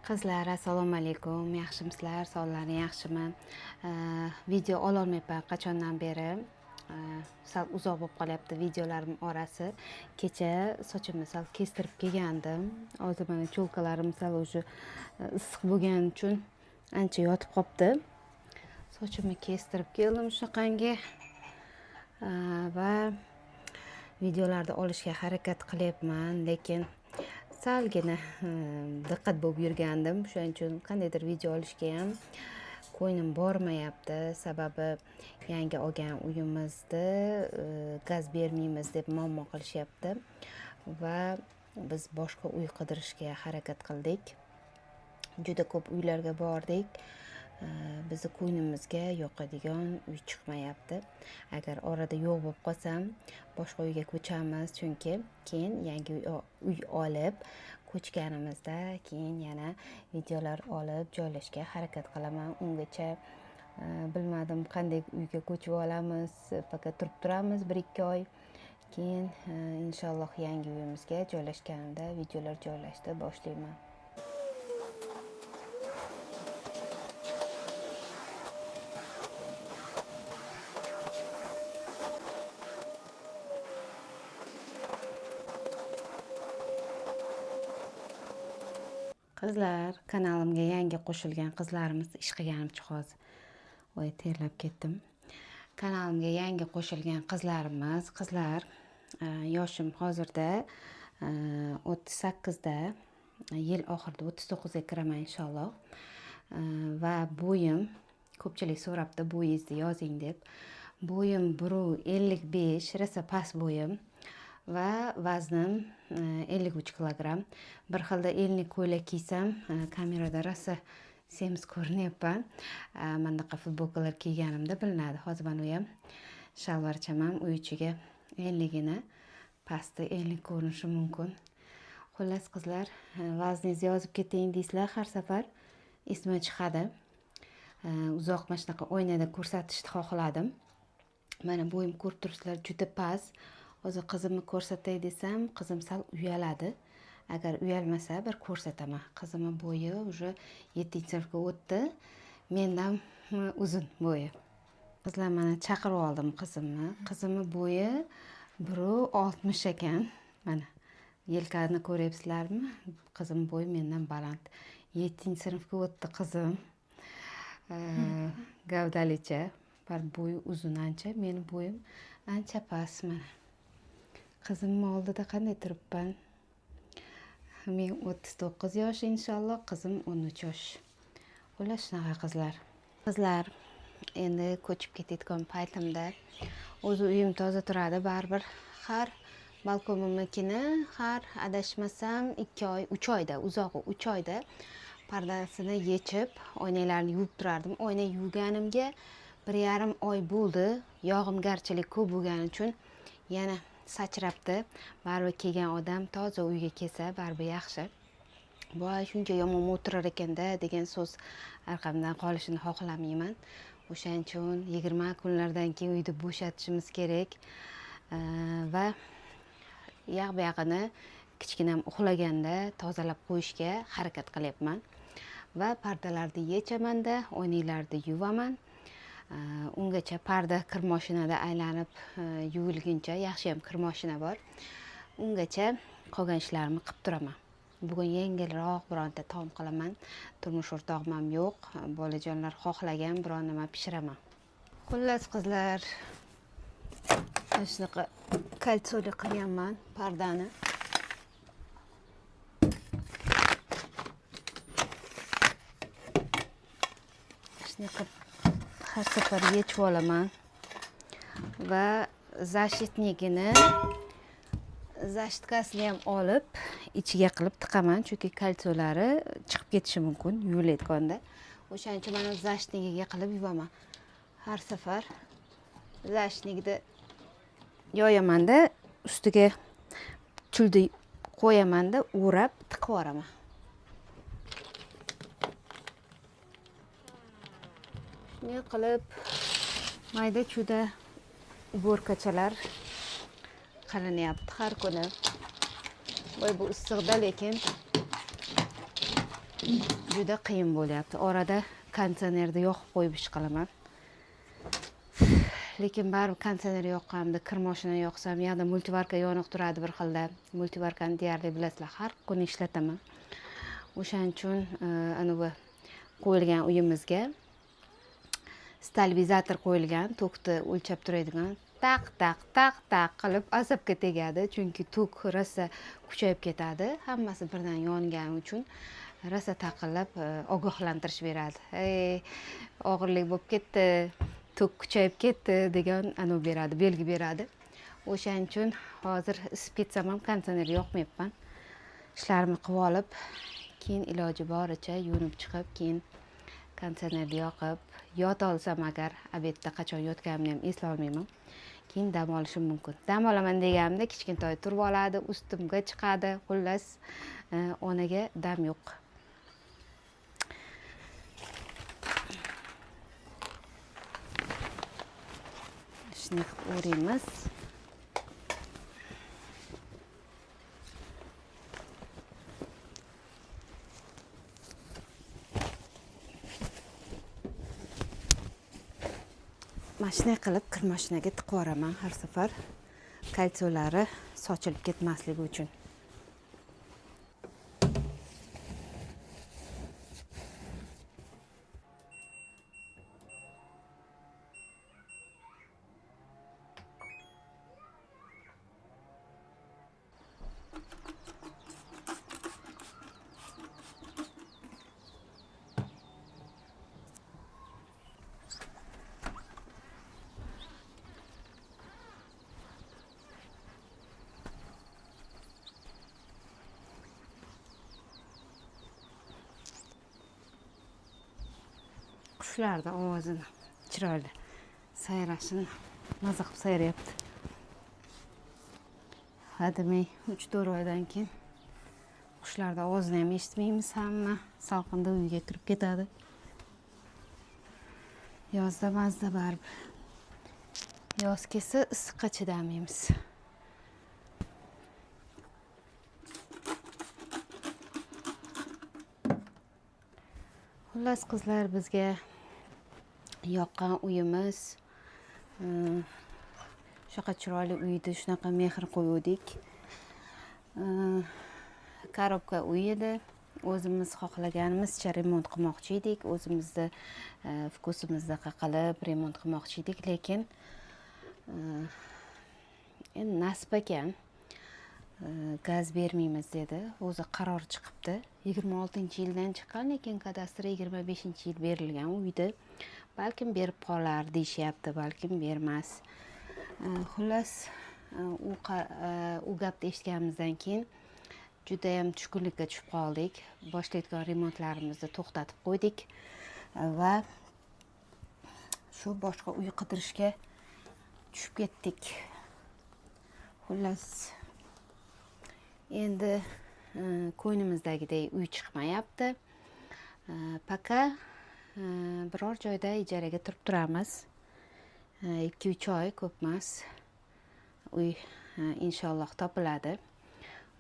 Qizlar, assalomu alaykum. Yaxshimisizlar? Sonlaring yaxshimi? Video ololmayapman qachondan beri. Sal uzoq bo'lib qolyapti videolarim orasi. Kecha sochimni sal kestirib kelgandim. Hozir mana cho'lkalarim sal o'sha issiq bo'lgani uchun ancha yotib qopti. Sochimni kestirib keldim shunaqangi va videolarni olishga harakat qilyapman, lekin salgina diqqat bo'lib yurgandim. Shuning uchun qandaydir video olishga ham ko'nglim bormayapti. Sababi yangi olgan uyimizda gaz bermaymiz deb muammo qilishyapti va biz boshqa uy qidirishga harakat qildik. Juda ko'p uylarga bordik. Bizni ko'nglimizga yoqadigan uy chiqmayapti. Agar orada yo'q bo'lib qolsam, boshqa uyga ko'chamiz, chunki keyin yangi uy olib ko'chganimizda keyin yana videolar olib joylashga harakat qilaman. Ungacha bilmadim qanday uyga ko'chib olamiz. Faqat turib turamiz 1-2 oy. Keyin inshaalloh yangi uyimizga joylashganimda videolar joylashni boshlayman. Qizlar, kanalimga yangi qo'shilgan qizlarimiz, ish qilganimcha hozir voy terlab ketdim. Kanalimga yangi qo'shilgan qizlarimiz, qizlar, yoshim hozirda 38 da, yil oxirida 39 ga kiraman inshaalloh. Va bo'yim, ko'pchilik so'rabdi bo'yingizni yozing deb. Bo'yim 1.55, rosa past bo'yim. Va vaznim 53 kilogramm. Bir xilda ellik ko'ylak kiysam, kamerada rosa semiz ko'rinyapman. Bunaqa futbolkalar kiyganimda bilinadi. Hozir mana u ham shalvar chamam, uy ichiga 50gina pasti 50 ko'rinishi mumkin. Xullas qizlar, vazningizni yozib keting deysizlar har safar, esma chiqadi. Uzoq mana shunaqa oynada ko'rsatishni xohladim. Mana bo'yim ko'rib turibsizlar, juda past. Hozir qizimni ko'rsatay desam, qizim sal uyaladi. Agar uyalmasa bir ko'rsataman. Qizimning bo'yi уже 7-sinfga o'tdi. Mendan uzun bo'yi. Qizlar, mana chaqirib oldim qizimni. Qizimning bo'yi 1.60 ekan. Mana yelkani ko'ryapsizlarmi? Qizim bo'yi mendan baland. 7-sinfga o'tdi qizim. Gavdalicha, bir bo'yi uzun ancha, mening bo'yim ancha past mana. Qizimning oldida qanday turibman? Men 39 yosh inshaalloh, qizim 13 yosh. Xullas shunaqa qizlar. Qizlar, endi ko'chib ketayotgan paytimda o'zi uyim toza turadi, baribir har balkonimnikini har adashmasam 2 oy, 3 oyda, uzog'i 3 oyda pardasini yechib, oynalarni yuvib turardim. Oyna yuvganimga 1,5 oy bo'ldi. Yog'imgarchilik ko'p bo'lgani uchun yana sachrabdi. Baribir kelgan odam toza uyga kelsa, baribir yaxshi. Voy, shuncha yomon o'tirar ekanda degan so'z orqamdan qolishini xohlamayman. O'shaning uchun 20 kunlardan keyin uyni bo'shatishimiz kerak va yog'ini kichkinam uxlaganda tozalab qo'yishga harakat qilyapman. Va pardalarni yechamanda, oynalarni yuvaman. Ungacha parda kir mashinada aylanib yuvilguncha, yaxshi ham kir mashina bor. Ungacha qolgan ishlarimni qilib turaman. Bugun yengilroq bironta taom qilaman. Turmush o'rtog'im ham yo'q. Bolajonlar xohlagan biron nima pishiraman. Xullas qizlar, shunaqa kalsoli qilganman pardani. Shunaqa har safar yechib olaman va zashitkasini ham olib ichiga qilib tiqaman, chunki kalsolari chiqib ketishi mumkin yuvilayotganda. O'shaning uchun mana zashtnikiga qilib yuvaman. Har safar zashtnikni yoyamanda, ustiga chulni qo'yamanda, o'rab tiqib yuboraman. Shunday qilib mayda chuda bo'rkachalar qilinyapti har kuni. Voy, bu issiqda lekin juda qiyin bo'lyapti. Orada konditsionerni yoqib qo'yib ish qilaman. Lekin baribir konditsioner yoqqanimda kir mashina yoqsam, yoqda multivarka yoniq turadi bir xilda. Multivarkani deyarli bilasizlar, har kuni ishlataman. O'shaning uchun anavi qo'yilgan uyimizga stabilizator qo'yilgan, tokni o'lchab turadigan. Taq qilib asabga tegadi, chunki tok rosa kuchayib ketadi. Hammasi birdan yongani uchun rosa taqillab ogohlantirish beradi. Og'irlik bo'lib ketdi, tok kuchayib ketdi degan anavi beradi, belgi beradi. O'shaning uchun hozir spetsam ham konditsioner yoqmayapman. Ishlarimni qilib olib, keyin iloji boricha yuvinib chiqib, keyin konditsionerni yoqib, yota olsam agar obedda qachon yotganimni ham esla olmayman. Keyin dam olishim mumkin. Dam olaman deganimda kichkintoy turib oladi, ustimga chiqadi. Xullas, onaga dam yo'q. Ishni o'raymiz. Mashina qilib kir mashinaga tiqib yuboraman har safar, kalsiolari sochilib ketmasligi uchun. Qushlarning ovozini, chiroyli sayrashini maza qilib sayrayapti. Hademay 3-4 oydan keyin qushlarning ovozini ham eshitmaymiz, hamma salqinda uyga kirib ketadi. Yozda mazda baribir. Yoz kelsa issiqqa chidamaymiz. Xullas qizlar, bizga yoqqan uyimiz, shunaqa chiroyli uyda shunaqa mehr qo'yuvdik. Korobka uy edi. O'zimiz xohlaganimizcha remont qilmoqchi edik. O'zimizni vkusimizda qilib remont qilmoqchi edik, lekin endi nasib ekan gaz bermaymiz dedi. O'zi qaror chiqibdi. 26-yildan chiqqan, lekin kadastri 25-yil berilgan uyda. Balkim berib qolar deyishyapti, balkim bermas. Xullas, u gapni eshitganimizdan keyin juda ham tushkunlikka tushib qoldik. Boshlayotgan remontlarimizni to'xtatib qo'ydik va shu boshqa uy qidirishga tushib ketdik. Xullas, endi ko'nglimizdagidek uy chiqmayapti. Paka biror joyda ijaraga turib turamiz. 2-3 oy ko'p emas. Uy inshaalloh topiladi.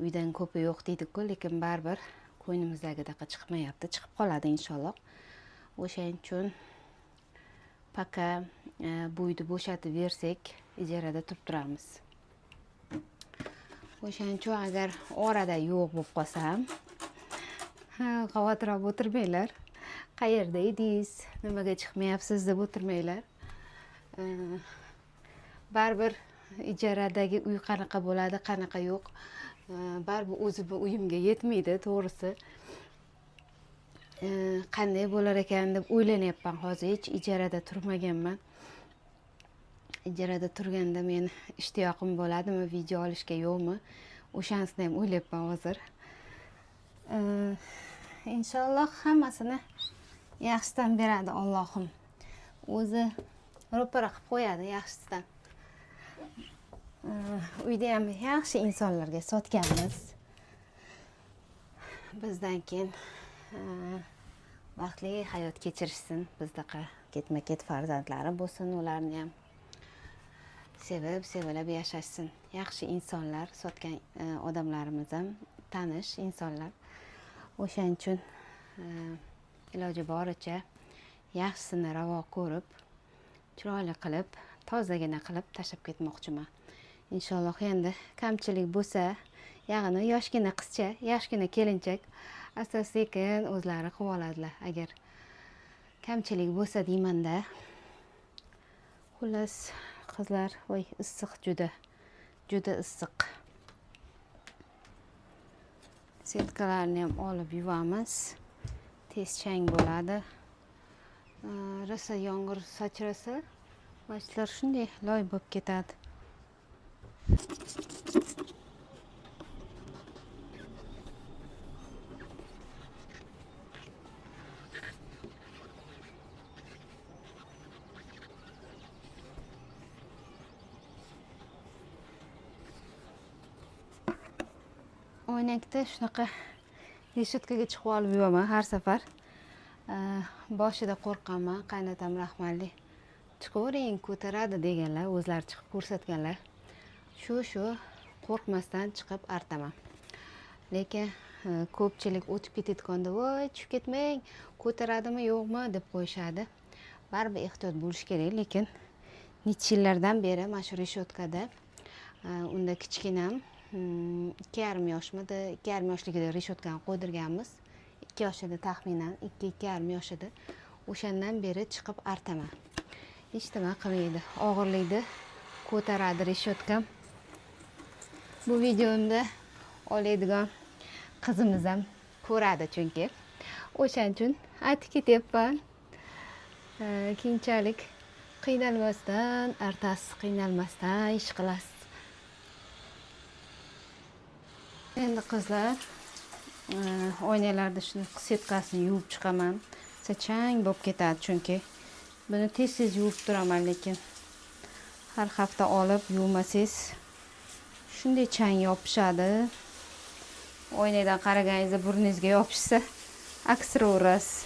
Uydan ko'pi yo'q deydi-ku, lekin baribir ko'nglimizdagidaqa chiqmayapti. Chiqib qoladi inshaalloh. O'shaning uchun paka bu uyni bo'shatib bersak, ijarada turib turamiz. O'shaning uchun agar orada yo'q bo'lib qolsam, xavotir olib o'tirmanglar. Qayerda edingiz, nimaga chiqmayapsiz deb o'tirmanglar. Baribir ijaradagi uy qanaqa bo'ladi, qanaqa yo'q. Baribir o'zimni uyimga yetmaydi, to'g'risi. Qanday bo'lar ekan deb o'ylanyapman. Hozir hech ijarada turmaganman. Ijarada turganda men ishtiyoqim bo'ladimi, video olishga yo'qmi? O'shanisini ham o'ylayapman hozir. Inshaalloh hammasini yaxshidan beradi Allohim. O'zi ro'para qilib qo'yadi yaxshisidan. Uyda ham yaxshi insonlarga sotganmiz. Bizdan keyin baxtli hayot kechirishsin. Bizdaqa ketma-ket farzandlari bo'lsin, ularni ham sevilab yashashsin. Yaxshi insonlar, sotgan odamlarimiz ham tanish insonlar. O'shaning uchun iloji boricha yaxshisini ravo ko'rib, chiroyli qilib, tozagina qilib tashlab ketmoqchiman. Inshaalloh endi kamchilik bo'lsa, ya'ni yoshgina qizcha, yoshgina kelinchak asta-sekin o'zlari qilib oladilar. Agar kamchilik bo'lsa deymanda. Xullas, qizlar, voy issiq juda issiq. Setkalarni ham olib yuvamiz. Tez chang bo'ladi. Rosa yomg'ir sachrasa, mashlar shunday loy bo'lib ketadi. Oynakda shunaqa reshotkaga chiqib olib yuraman har safar. Boshida qo'rqaman, qaynotam rahmatli. Chiqavering, ko'taradi deganlar, o'zlari chiqib ko'rsatganlar. Shu qo'rqmasdan chiqib artaman. Lekin ko'pchilik o'tib ketayotganda, "Voy, tushib ketmang, ko'taradimi, yo'qmi?" deb qo'yishadi. Baribir ehtiyot bo'lish kerak, lekin necha yillardan beri mana shu reshotkada unda kichkinam 2,5 yoshmidi, 2,5 yoshligida reshotkani qo'ydirganmiz. 2 yoshida taxminan, 2,5 yoshida. O'shandan beri chiqib artaman. Hech nima qilmaydi. Og'irlikni ko'taradi reshotkam. Bu videomda oladigan qizimiz ham ko'radi chunki. O'shaning uchun aytib ketyapman. Keyinchalik qiynalmasdan, artasiz qiynalmasdan ish qilasiz. Endi qizlar, oynalarda shuni setkasini yuvib chiqaman. Chang bo'lib ketadi chunki. Buni tez-tez yuvib turaman, lekin har hafta olib yuvmasangiz shunday chang yopishadi. Oynadan qaraganingizda burningizga yopishsa, aksiraverasiz.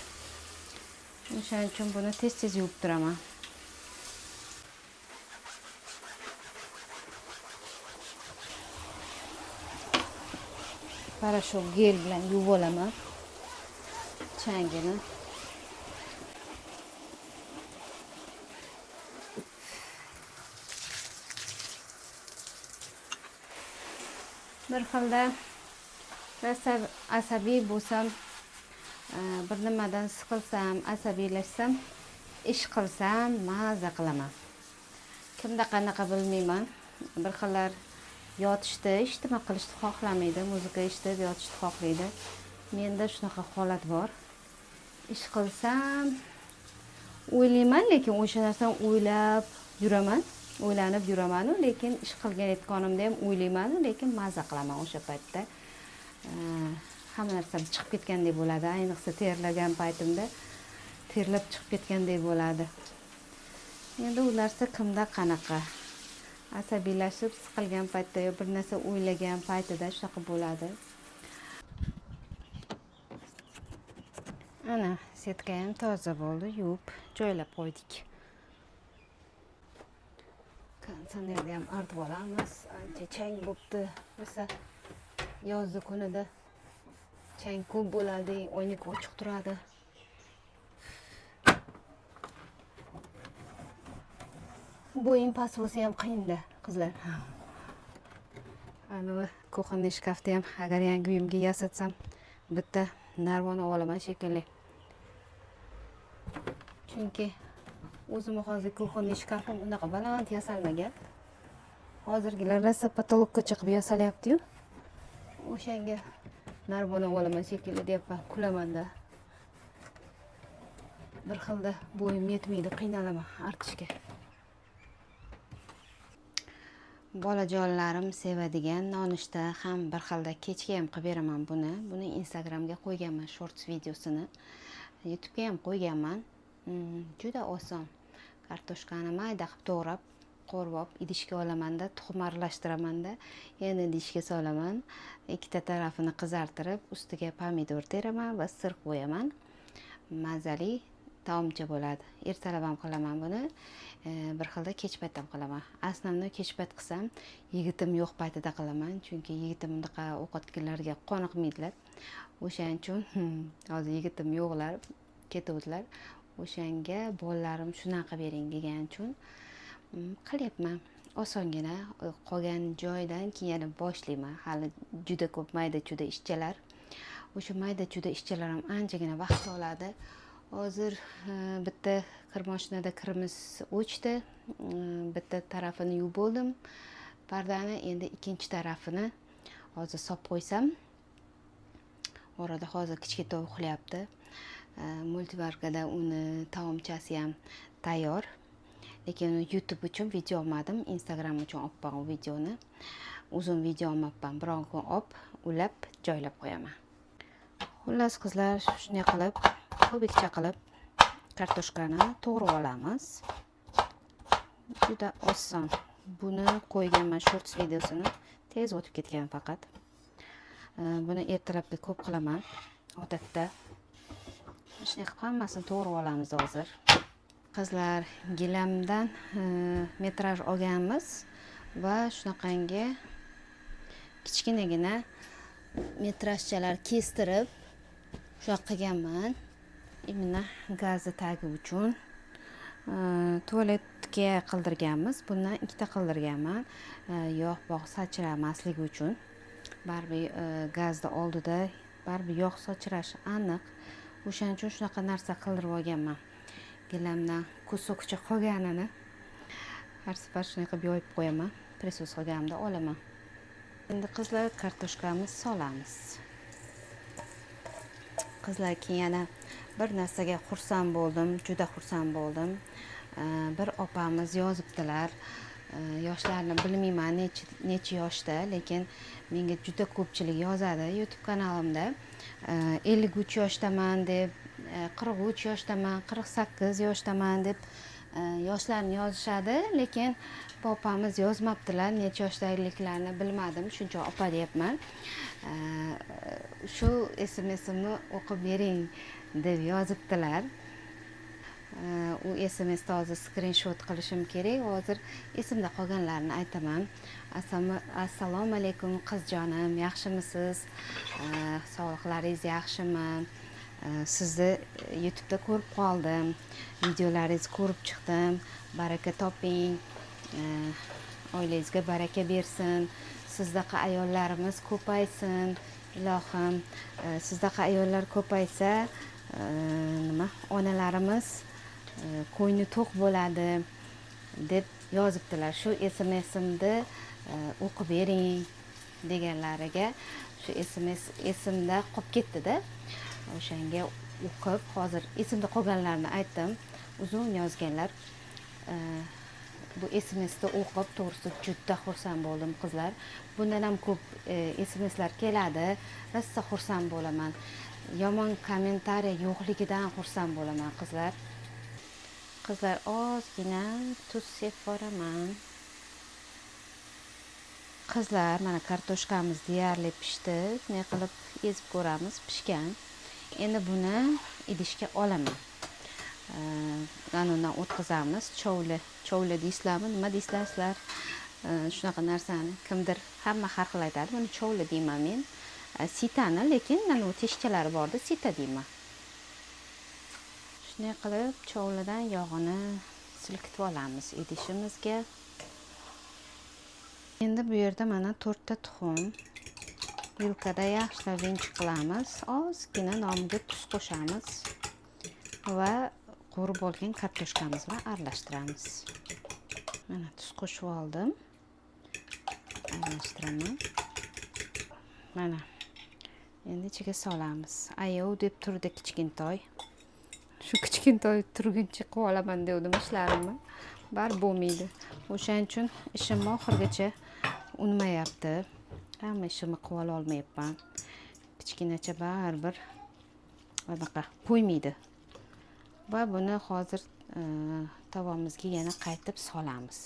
O'shaning uchun buni tez-tez yuvib turaman. Parashok gel bilan yuvib olaman changini. Bir xilda asabiy bo'lsam, bir nimadan siqilsam, asabiylashsam, ish qilsam maza qilaman. Kimda qanaqa bilmayman. Bir xillar yotishda hech nima qilishni xohlamaydi, muzika eshitib yotishni xohlaydi. Menda shunaqa holat bor. Ish qilsam o'ylayman, lekin o'sha narsani o'ylab yuraman. O'ylanib yuraman, lekin ish qilgan aytganimda ham o'ylayman, lekin maza qilaman o'sha paytda. Hamma narsam chiqib ketgandek bo'ladi. Ayniqsa terlagan paytimda terlab chiqib ketgandek bo'ladi. Endi u narsa kimda qanaqa? Asabiylashib, siqilgan paytda yo bir narsa o'ylagan paytida shunaqa bo'ladi. Ana, setka ham toza bo'ldi, yuvib joylab qo'ydik. Konditsionerni ham artib olamiz. Ancha chang bo'pti. Bo'lsa yozda kunida chang ko'p bo'ladi, oynak ochiq turadi. Bo'yim past bo'lsa ham qiyin-da, qizlar. Ana kuxonli shkafda ham agar yangi uyimga yasatsam, bitta narvon olaman shekilli. Chunki o'zim hozir kuxonli shkafim unaqa baland yasalmagan. Hozirgilar rosa patologga chiqib yasalyapti-yu. O'shanga narvon olaman shekilli deyapman, kulamanda. Bir xilda bo'yim yetmaydi, qiynalaman artishga. Bolajonlarim sevadigan nonushta ham bir xilda kechga ham qilib beraman buni. Buni Instagramga qo'yganman shorts videosini. YouTube'ga ham qo'yganman. Juda oson. Kartoshkani mayda qilib to'g'rab, qo'rvob idishga olamanda, tuxum aralashtiramanda, yana idishga solaman. Ikkita tarafini qizartirib, ustiga pomidor teraman va sir qo'yaman. Mazali taomcha bo'ladi. Ertalab ham qilaman buni, bir xilda kech payt ham qilaman. Aslında kech payt qilsam, yigitim yo'q paytida qilaman, chunki yigitim bunaqa ovqatlarga qoniqmaydilar. O'shaning uchun hozir yigitim yo'qlar, ketuvdilar. O'shanga bolalarim shunaqa bering degan uchun qilyapman. Osongina qolgan joydan keyin yana boshlayman. Hali juda ko'p mayda-chuda ishchalar. O'sha mayda-chuda ishchalar ham anchagina vaqt oladi. Hozir bitta kirmashinada kirimiz o'chdi. Bitta tarafini yuvib bo'ldim. Pardani endi ikkinchi tarafini hozir solib qo'ysam. Orada hozir kichkina uxlayapti. Multivarkada uni taomchasi ham tayyor. Lekin YouTube uchun video olmadim, Instagram uchun olibman u videoni. Uzun video olmabman, biron kun olib, ulab, joylab qo'yaman. Xullas qizlar, shunday qilib, kubikcha qilib kartoshkani to'g'rab olamiz. Juda oson. Buni qo'yganman shorts videosini, tez o'tib ketgan faqat. Buni ertalabga ko'p qilaman, odatda. Shunday qilib hammasini to'g'rab olamiz hozir. Qizlar, gilamdan metraj olganmiz va shunaqangi kichkinagina metrajchalar kestirib shunaqa qilganman. Mana gazni tagi uchun tualetga qildirganmiz. Bundan ikkita qildirganman. Yog' bog' sachramaslik uchun. Baribir gazni oldida baribir yog' sachrashi aniq. O'shaning uchun shunaqa narsa qildirib olganman. Gilamdan kusokcha qolganini har safar shunday qilib yoyib qo'yaman. Presos qilganimda olaman. Endi qizlar kartoshkamiz solamiz. Qizlar, keyin yana bir narsaga xursand bo'ldim, juda xursand bo'ldim. Bir opamiz yozibdilar. Yoshlarni bilmayman necha yoshda, lekin menga juda ko'pchilik yozadi YouTube kanalimda. 53 yoshdaman deb, 43 yoshdaman, 48 yoshdaman deb yoshlarni yozishadi, lekin bu opamiz yozmabdilar. Necha yoshdagiklarini bilmadim, shuncha opa deyapman. Shu SMS'imni o'qib bering deb yozibdilar. U SMS'da hozir screenshot qilishim kerak. Hozir esimda qolganlarini aytaman. Assalomu alaykum qizjonim, yaxshimisiz? Sog'liqlaringiz yaxshimi? Sizni YouTube'da ko'rib qoldim. Videolaringizni ko'rib chiqdim. Baraka toping. Oilangizga baraka bersin. Sizdaqa ayollarimiz ko'paysin. Ilohim, sizdaqa ayollar ko'paysa, onalarimiz ko'ngli to'q bo'ladi deb yozibdilar. Shu SMS'imni o'qib bering deganlariga shu SMS esimda qolib ketdi-da. O'shanga o'qib, hozir esimda qolganlarini aytdim. Uzun yozganlar. Bu SMS'ni o'qib, to'g'risi juda xursand bo'ldim qizlar. Bundan ham ko'p SMS'lar keladi. Rosa xursand bo'laman. Yomon kommentariy yo'qligidan xursand bo'laman qizlar. Qizlar, ozgina tuz sepib boraman. Qizlar, mana kartoshkamiz deyarli pishdi. Ne qilib ezib ko'ramiz, pishgan. Endi buni idishga olaman. Undan o'tkazamiz. Chovli deysizlarmi, nima deysizlar? Shunaqa narsani kimdir hamma har xil aytadi. Buni chovli deyman men. Sitani, lekin mana bu teshchalari borda, sita deyman. Shunday qilib chovlidan yog'ini silkitib olamiz idishimizga. Endi bu yerda mana 4 ta tuxum yulkada yaxshilab venchik qilamiz. Ozgina nomiga tuz qo'shamiz va qo'rib olgan kartoshkamiz bilan aralashtiramiz. Mana tuz qo'shib oldim. Aralashtiraman. Mana endi ichiga solamiz. Ayov deb turdi kichkintoy. Shu kichkintoy turguncha qilib olaman dedim ishlarimni. Bar bo'lmaydi. O'shaning uchun ishimni oxirgacha unmayapti. Hamma ishimni qilib olmayapman. Kichkinacha baribir bunaqa qo'ymaydi. Va buni hozir tavamizga yana qaytib solamiz.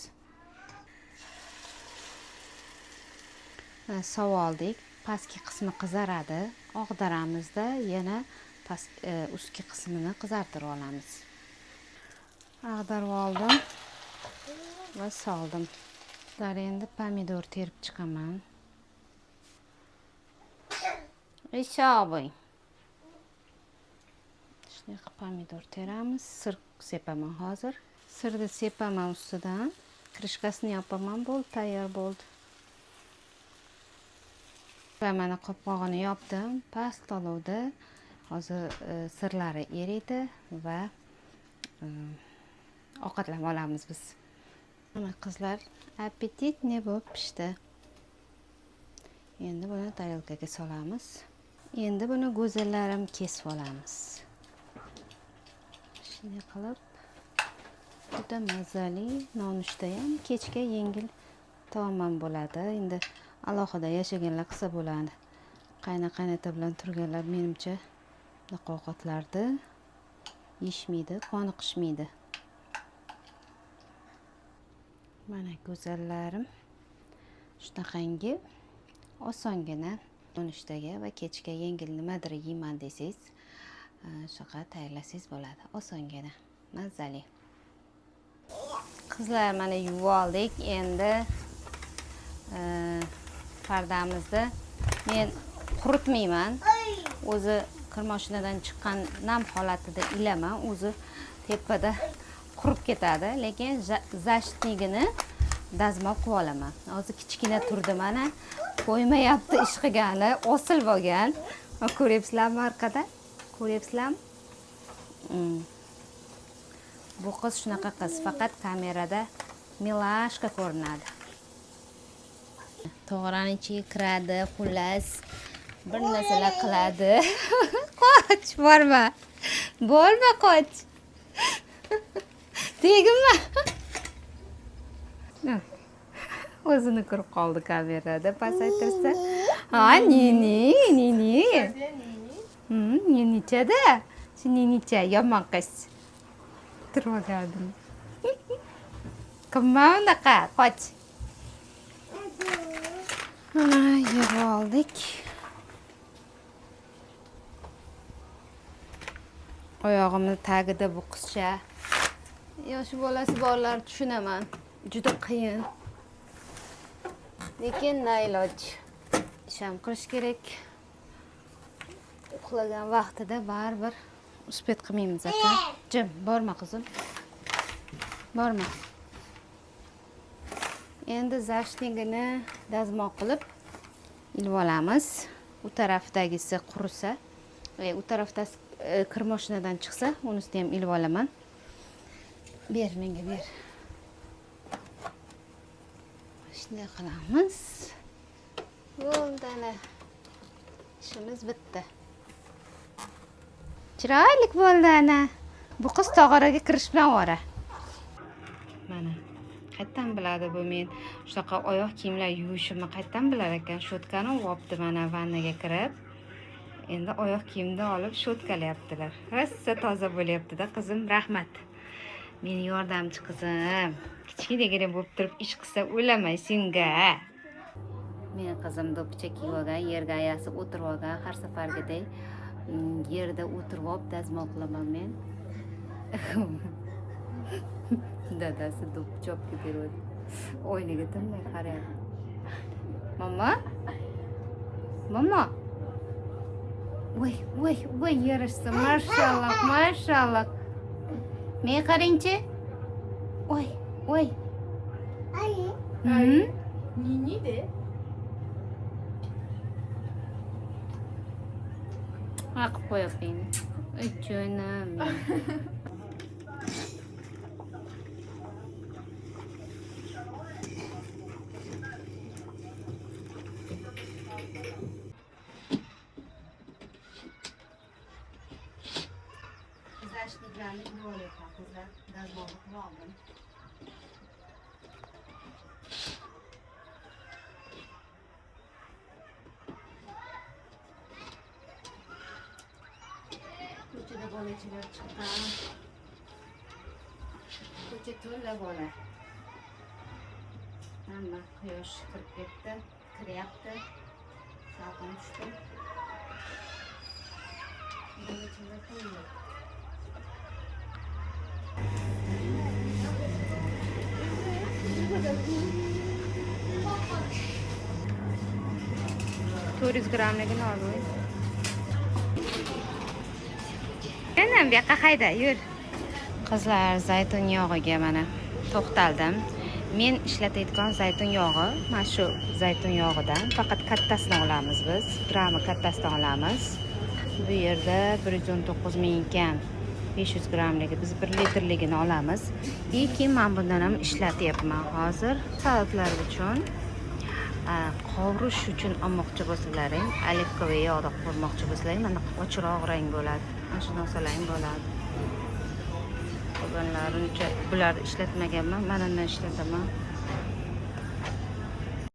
Sovoldik. Pastki qismi qizaradi. Og'daramizda yana ustki qismini qizartirib olamiz. Ag'darib oldim va soldim. Endi pomidor terib chiqaman. Ishoboy. Shunday qilib pomidor teramiz. Sir sepaman hozir. Sirni sepaman ustidan. Krishkasini yopaman, bo'ldi, tayyor bo'ldi. Va mana qopqog'ini yopdim. Past olovda hozir sirlari eriydi va ovqatlanib olamiz biz. Mana qizlar appetitni bo'lib pishdi. Endi buni tarelkaga solamiz. Endi buni go'zallarim kesib olamiz. Shunday qilib juda mazali, nonushta ham kechga yengil taom bo'ladi. Endi alohida yashaganlar qilsa bo'ladi. Qayna-qaynota bilan turganlar menimcha bunaqa ovqatlarni yeyishmaydi, qoniqishmaydi. Mana go'zallarim shunaqangi osongina nonushtaga va kechga yengil nimadir yeyman desangiz, shunaqa tayyorlasangiz bo'ladi. Osongina, mazali. Qizlar, mana yuvib oldik. Endi pardamizni men quritmayman. O'zi kirmoshinadan chiqqan nam holatida ilaman. O'zi tepada qurib ketadi, lekin zashtligini dazmoq qilib olaman. Hozir kichkina turdi, mana qo'ymayapti ish qilgani, osil bo'lgan. Ko'ryapsizlarmi orqada? Ko'ryapsizlarmi? Bu qiz shunaqa qiz, faqat kamerada milashka ko'rinadi. To'g'rani ichiga kiradi, xullas bir narsalar qiladi. Qoch, borma. Bo'lma, qoch. Tegma. O'zini ko'rib qoldi kamerada, pasaytirsa. Ha, nini. Ninichada. Shu ninicha yomon qiz. Turmagandim. Qilma unaqa, qoch. Mana yeb oldik. Oyog'imni tagida bu qizcha. Yosh bolasi borlar, tushunaman. Juda qiyin. Lekin nailoj. Ish ham qilish kerak. Uxlagan vaqtida baribir uspet qilmaymiz aka. Jim, borma qizim. Borma. Endi zashtligini dazmoq qilib ilib olamiz. U tarafdagisi qurisa, u tarafdasi kirmoshinadan chiqsa, unisini ham ilib olaman. Ber, menga ber. Shunday qilamiz. Bo'ldi, ana. Ishimiz bitdi. Chiroyli bo'ldi, ana. Bu qiz tog'oraga kirish bilan ovora. Mana qayerdan biladi bu men shunaqa oyoq kiyimlar yuvishimni qayerdan bilar ekan? Shotkani olibdi mana vannaga kirib. Endi oyoq kiyimni olib shotkalayaptilar. Rosa toza bo'lyapti-da qizim, rahmat. Meni yordamchi qizim. Kichkinagina bo'lib turib ish qilsa o'lamay senga. Men qizim do'ppicha kiyib olgan, yerga ayasi o'tirib olgan, har safargidek yerda o'tirib olib dazmoq qilaman men. Dadasi do'ppicha olib kelaverdi. O'yniga tinmay qarayapti. Mama? Mama? Voy, yarashsa, mashallah. Men qarangchi. Voy. Nini de. Qilib qo'yapman. Jonim. Zashliklarni bo'layapman qizlar. Dazmoq qilib oldim. Ko'chada bolachalar chiqqan. Ko'cha to'la bola. Hamma quyosh kiryapti. Salqin tushdi. To'rt grammligini olib. Yana bu yoqqa hayda, yur. Qizlar, zaytun yog'iga mana to'xtaldim. Men ishlatayotgan zaytun yog'i, mana shu zaytun yog'idan faqat kattasini olamiz biz. Grammi kattasidan olamiz. Bu yerda 119 ming ekan. 500 grammligi, biz 1 litrligini olamiz. Keyin men bundan ham ishlatyapman hozir salatlar uchun. Qovurish uchun olmoqchi bo'lsalaring, olivkoviy yog'da qovurmoqchi bo'lsalaring, mana ochiqroq rang bo'ladi. Mana shuni olsalaring bo'ladi. Bularni ishlatmaganman, mana bundan ishlataman.